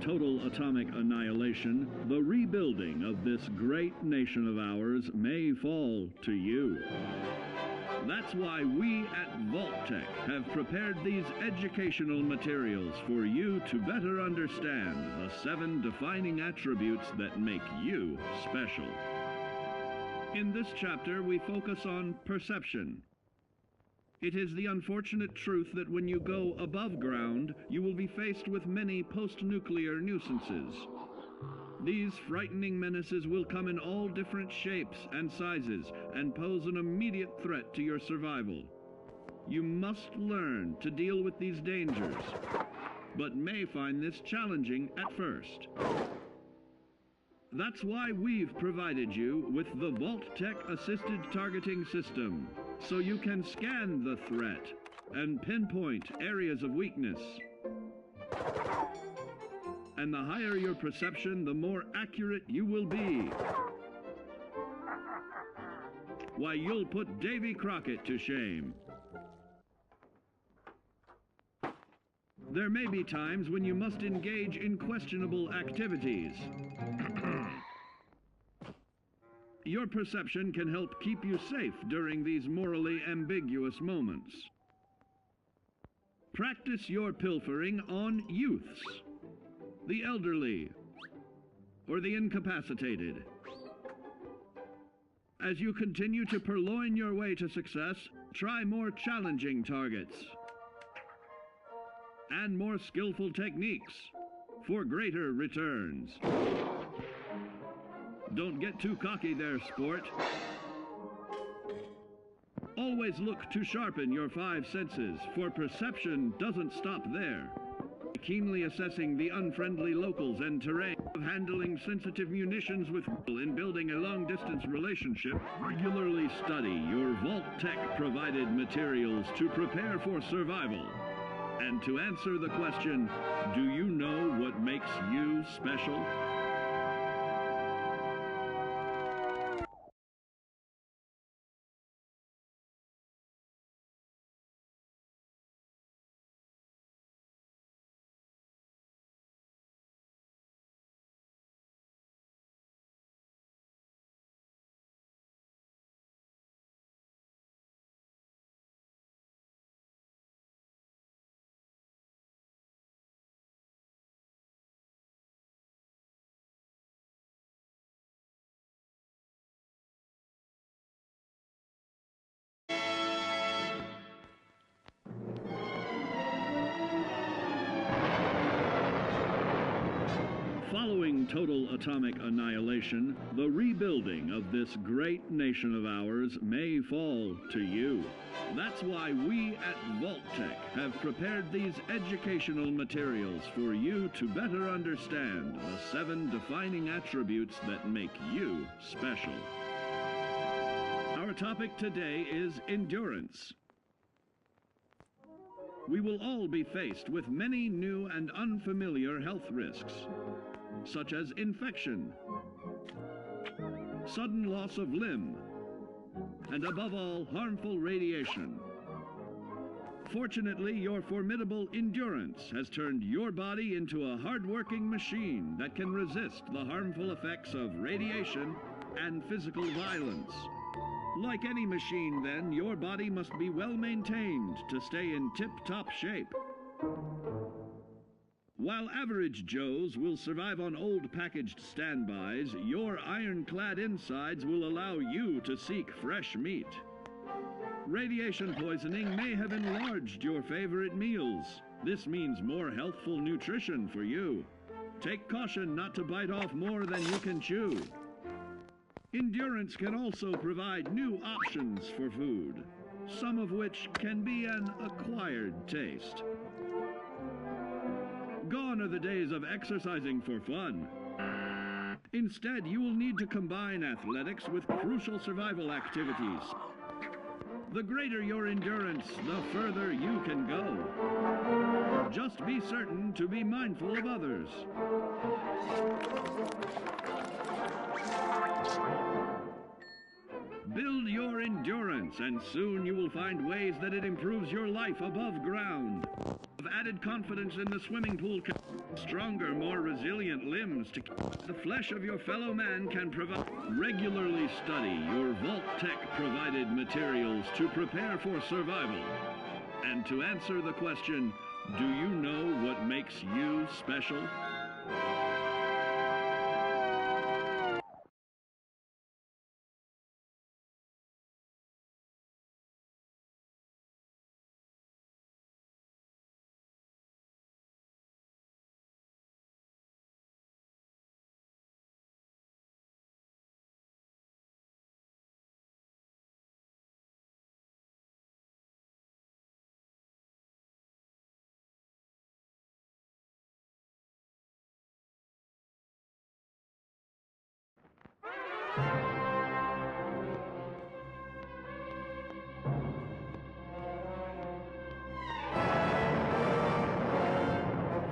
total atomic annihilation, the rebuilding of this great nation of ours may fall to you. That's why we at Vault-Tec have prepared these educational materials for you to better understand the 7 defining attributes that make you special. In this chapter, we focus on perception. It is the unfortunate truth that when you go above ground, you will be faced with many post-nuclear nuisances. These frightening menaces will come in all different shapes and sizes and pose an immediate threat to your survival. You must learn to deal with these dangers, but may find this challenging at first. That's why we've provided you with the Vault-Tec Assisted Targeting System, so you can scan the threat and pinpoint areas of weakness. And the higher your perception, the more accurate you will be. Why, you'll put Davy Crockett to shame. There may be times when you must engage in questionable activities. Your perception can help keep you safe during these morally ambiguous moments. Practice your pilfering on youths, the elderly, or the incapacitated. As you continue to purloin your way to success, try more challenging targets and more skillful techniques for greater returns. Don't get too cocky there, sport. Always look to sharpen your 5 senses, for perception doesn't stop there. Keenly assessing the unfriendly locals and terrain, of handling sensitive munitions with in building a long-distance relationship, regularly study your Vault-Tec provided materials to prepare for survival. And to answer the question, do you know what makes you special? Following total atomic annihilation, the rebuilding of this great nation of ours may fall to you. That's why we at Vault-Tec have prepared these educational materials for you to better understand the 7 defining attributes that make you special. Our topic today is endurance. We will all be faced with many new and unfamiliar health risks, such as infection, sudden loss of limb, and above all, harmful radiation. Fortunately, your formidable endurance has turned your body into a hard-working machine that can resist the harmful effects of radiation and physical violence. Like any machine, then, your body must be well maintained to stay in tip-top shape. While average Joes will survive on old packaged standbys, your ironclad insides will allow you to seek fresh meat. Radiation poisoning may have enlarged your favorite meals. This means more healthful nutrition for you. Take caution not to bite off more than you can chew. Endurance can also provide new options for food, some of which can be an acquired taste. Gone are the days of exercising for fun. Instead, you will need to combine athletics with crucial survival activities. The greater your endurance, the further you can go. Just be certain to be mindful of others. Build your endurance, and soon you will find ways that it improves your life above ground. Of added confidence in the swimming pool, stronger, more resilient limbs to the flesh of your fellow man can provide. Regularly study your Vault-Tec provided materials to prepare for survival. And to answer the question, do you know what makes you special?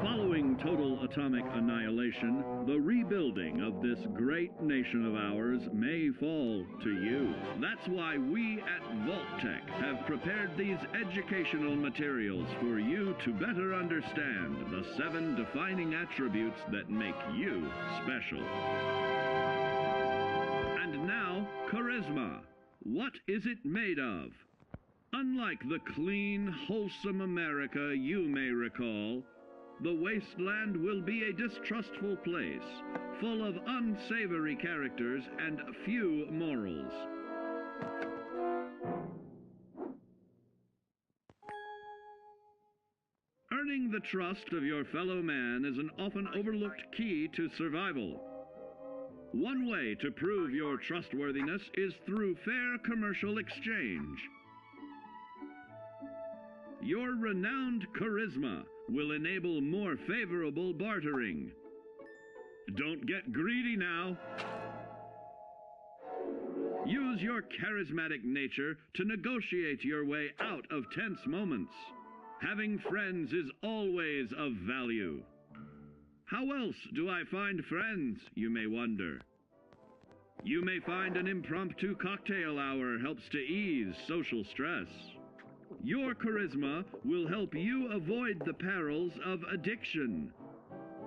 Following total atomic annihilation, the rebuilding of this great nation of ours may fall to you. That's why we at Vault-Tec have prepared these educational materials for you to better understand the 7 defining attributes that make you special. And now, charisma. What is it made of? Unlike the clean, wholesome America you may recall, the wasteland will be a distrustful place, full of unsavory characters and few morals. Earning the trust of your fellow man is an often overlooked key to survival. One way to prove your trustworthiness is through fair commercial exchange. Your renowned charisma will enable more favorable bartering. Don't get greedy now. Use your charismatic nature to negotiate your way out of tense moments. Having friends is always of value. How else do I find friends, you may wonder? You may find an impromptu cocktail hour helps to ease social stress. Your charisma will help you avoid the perils of addiction,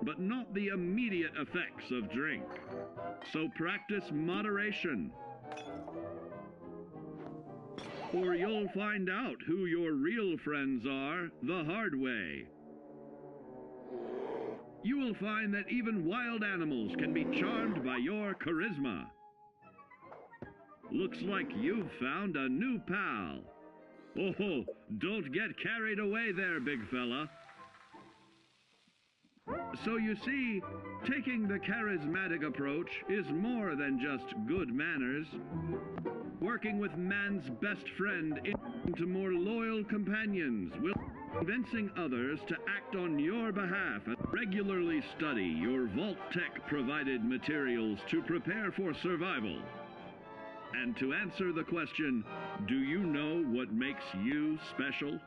but not the immediate effects of drink. So practice moderation, or you'll find out who your real friends are the hard way. You will find that even wild animals can be charmed by your charisma. Looks like you've found a new pal. Oh, don't get carried away there, big fella. So you see, taking the charismatic approach is more than just good manners. Working with man's best friend into more loyal companions will convincing others to act on your behalf. Regularly study your Vault-Tec provided materials to prepare for survival. And to answer the question, do you know what makes you special?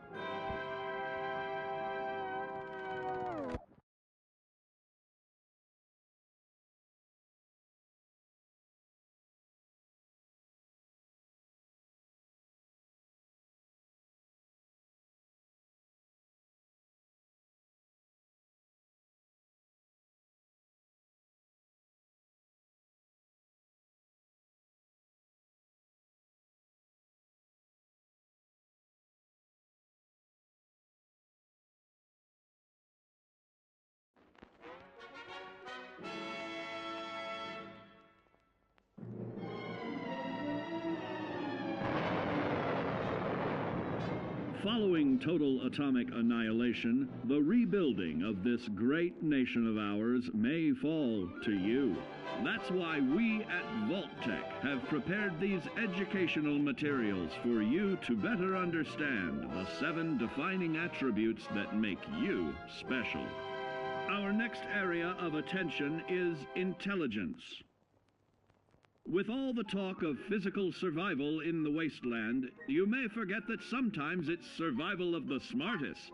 Following total atomic annihilation, the rebuilding of this great nation of ours may fall to you. That's why we at Vault-Tec have prepared these educational materials for you to better understand the 7 defining attributes that make you special. Our next area of attention is intelligence. With all the talk of physical survival in the wasteland, you may forget that sometimes it's survival of the smartest.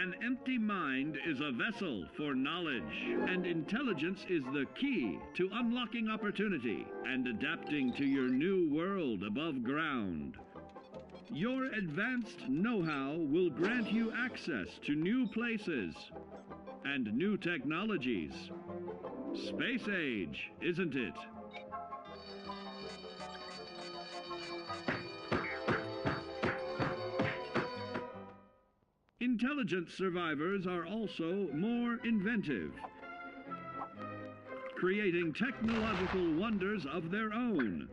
An empty mind is a vessel for knowledge, and intelligence is the key to unlocking opportunity and adapting to your new world above ground. Your advanced know-how will grant you access to new places and new technologies. Space age, isn't it? Intelligent survivors are also more inventive, creating technological wonders of their own.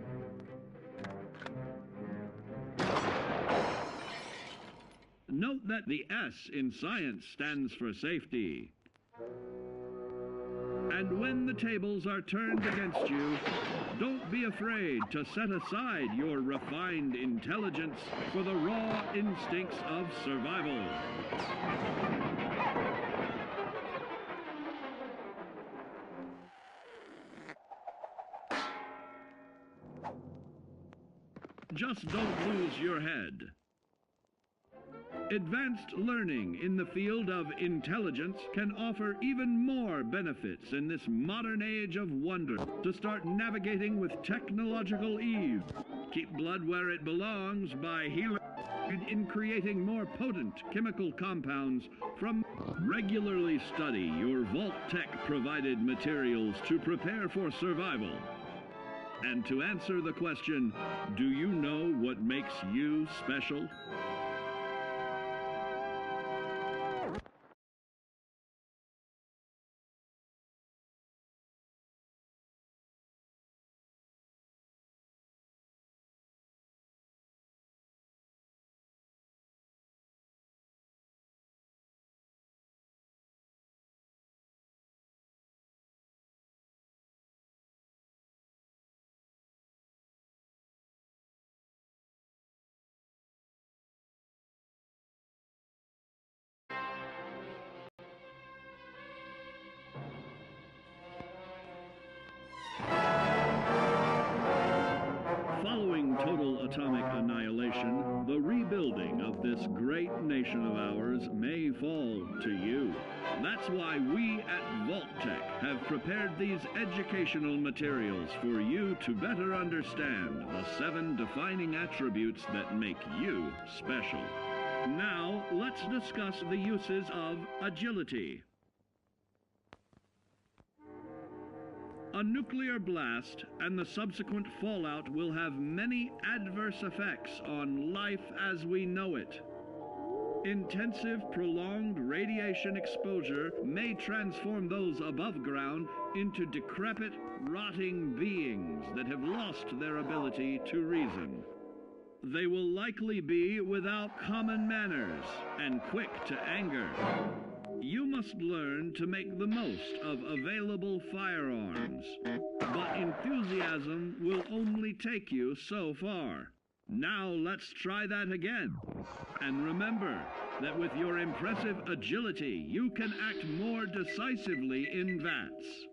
Note that the S in science stands for safety. And when the tables are turned against you, don't be afraid to set aside your refined intelligence for the raw instincts of survival. Just don't lose your head. Advanced learning in the field of intelligence can offer even more benefits in this modern age of wonder. To start navigating with technological ease, keep blood where it belongs by healing in creating more potent chemical compounds from. Regularly study your Vault-Tec provided materials to prepare for survival. And to answer the question, do you know what makes you special? Following total atomic annihilation, the rebuilding of this great nation of ours may fall to you. That's why we at Vault-Tec have prepared these educational materials for you to better understand the 7 defining attributes that make you special. Now, let's discuss the uses of agility. A nuclear blast and the subsequent fallout will have many adverse effects on life as we know it. Intensive, prolonged radiation exposure may transform those above ground into decrepit, rotting beings that have lost their ability to reason. They will likely be without common manners and quick to anger. You must learn to make the most of available firearms, but enthusiasm will only take you so far. Now let's try that again. And remember that with your impressive agility, you can act more decisively in VATS.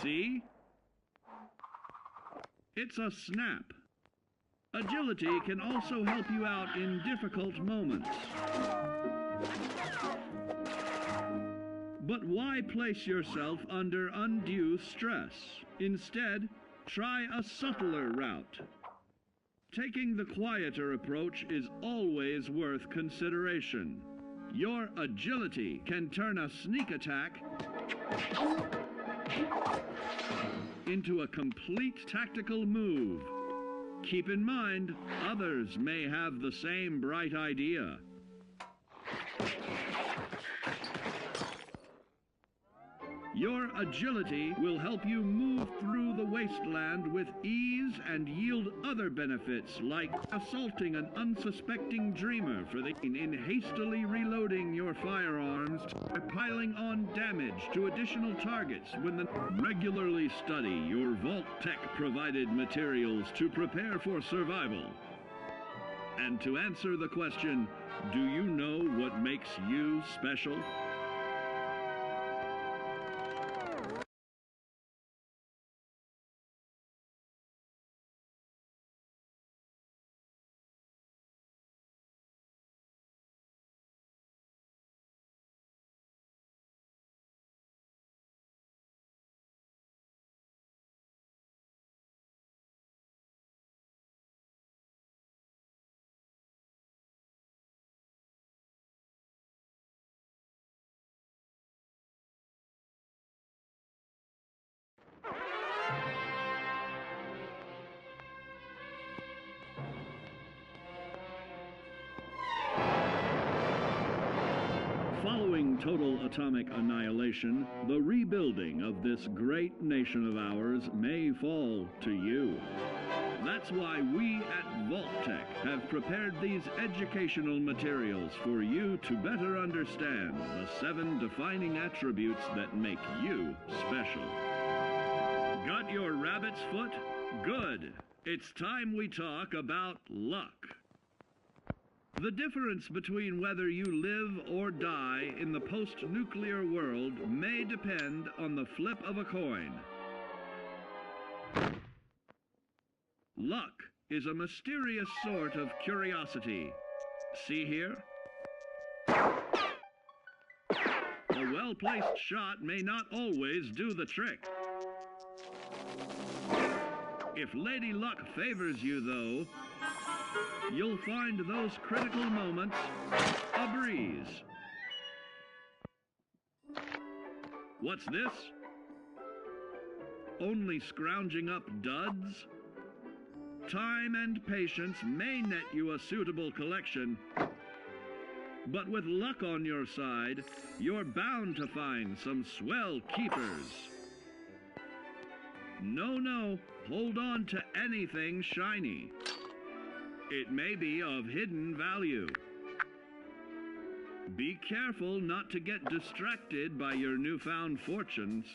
See? It's a snap. Agility can also help you out in difficult moments. But why place yourself under undue stress? Instead, try a subtler route. Taking the quieter approach is always worth consideration. Your agility can turn a sneak attack into a complete tactical move. Keep in mind, others may have the same bright idea. Your agility will help you move through the wasteland with ease and yield other benefits like assaulting an unsuspecting dreamer in hastily reloading your firearms or piling on damage to additional targets regularly study your Vault-Tec provided materials to prepare for survival. And to answer the question, do you know what makes you special? Following total atomic annihilation, the rebuilding of this great nation of ours may fall to you. That's why we at Vault-Tec have prepared these educational materials for you to better understand the 7 defining attributes that make you special. Got your rabbit's foot? Good. It's time we talk about luck. The difference between whether you live or die in the post-nuclear world may depend on the flip of a coin. Luck is a mysterious sort of curiosity. See here? A well-placed shot may not always do the trick. If Lady Luck favors you, though, you'll find those critical moments a breeze. What's this? Only scrounging up duds? Time and patience may net you a suitable collection, but with luck on your side, you're bound to find some swell keepers. No, hold on to anything shiny. It may be of hidden value. Be careful not to get distracted by your newfound fortunes.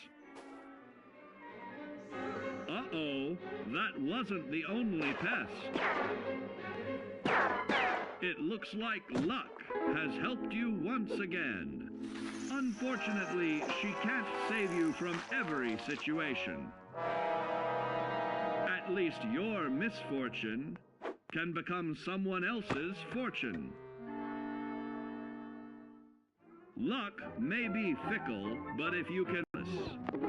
Uh-oh, that wasn't the only pest. It looks like luck has helped you once again. Unfortunately, she can't save you from every situation. At least your misfortune can become someone else's fortune. Luck may be fickle, but if you can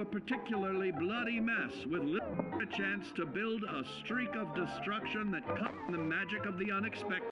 a particularly bloody mess with little chance to build a streak of destruction that cuts the magic of the unexpected.